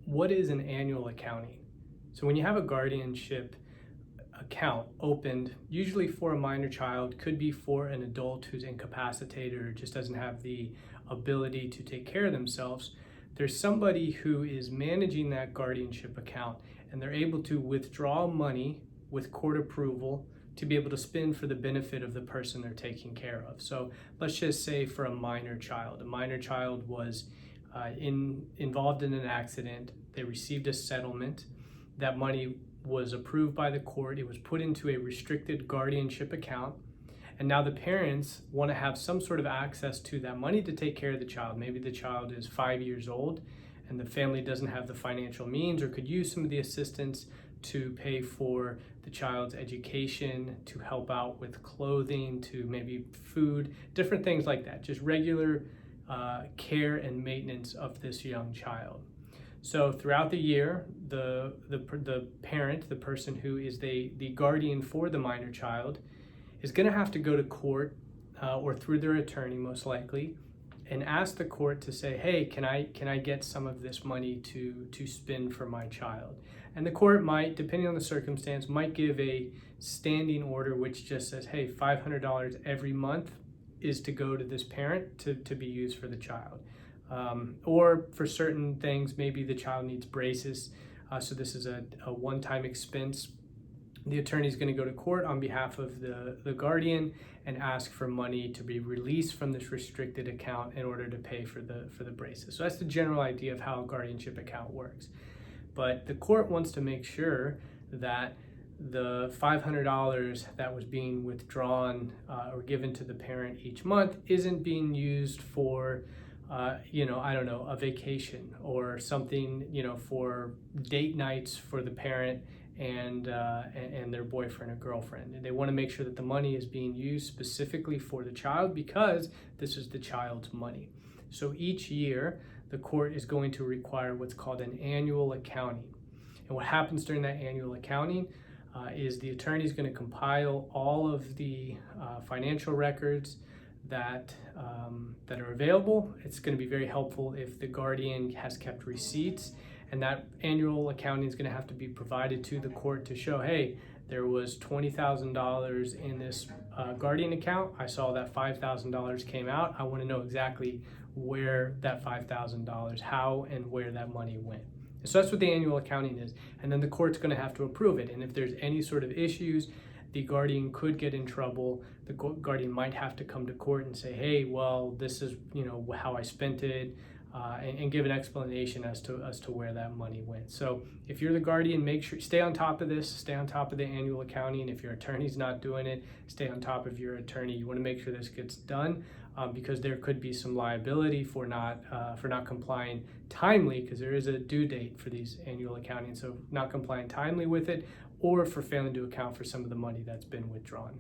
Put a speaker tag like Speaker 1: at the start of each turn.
Speaker 1: What is an annual accounting? So when you have a guardianship account opened, usually for a minor child, could be for an adult who's incapacitated or just doesn't have the ability to take care of themselves, there's somebody who is managing that guardianship account, and they're able to withdraw money with court approval to be able to spend for the benefit of the person they're taking care of. So let's just say for a minor child was involved in an accident. They received a settlement. That money was approved by the court. It was put into a restricted guardianship account. And now the parents want to have some sort of access to that money to take care of the child. Maybe the child is 5 years old and the family doesn't have the financial means or could use some of the assistance to pay for the child's education, to help out with clothing, to maybe food, different things like that. Just regular care and maintenance of this young child. So throughout the year, the parent, the person who is the guardian for the minor child, is going to have to go to court or through their attorney most likely, and ask the court to say, hey, can I get some of this money to spend for my child? And the court might, depending on the circumstance, might give a standing order which just says, hey, $500 every month is to go to this parent to be used for the child. Or for certain things, maybe the child needs braces, so this is a one-time expense. The attorney is going to go to court on behalf of the guardian and ask for money to be released from this restricted account in order to pay for the braces. So that's the general idea of how a guardianship account works. But the court wants to make sure that the $500 that was being withdrawn or given to the parent each month isn't being used for a vacation or something, for date nights for the parent and their boyfriend or girlfriend. And they want to make sure that the money is being used specifically for the child because this is the child's money. So each year, the court is going to require what's called an annual accounting. And what happens during that annual accounting is the attorney is going to compile all of the financial records that are available. It's going to be very helpful if the guardian has kept receipts, and that annual accounting is going to have to be provided to the court to show, hey, there was $20,000 in this guardian account. I saw that $5,000 came out. I want to know exactly where that $5,000, how and where that money went. So that's what the annual accounting is. And then the court's going to have to approve it. And if there's any sort of issues, the guardian could get in trouble. The guardian might have to come to court and say, hey, well, this is how I spent it, and give an explanation as to where that money went. So if you're the guardian, make sure stay on top of this, stay on top of the annual accounting. If your attorney's not doing it, stay on top of your attorney. You want to make sure this gets done because there could be some liability for not complying timely, because there is a due date for these annual accounting. So not complying timely with it, or for failing to account for some of the money that's been withdrawn.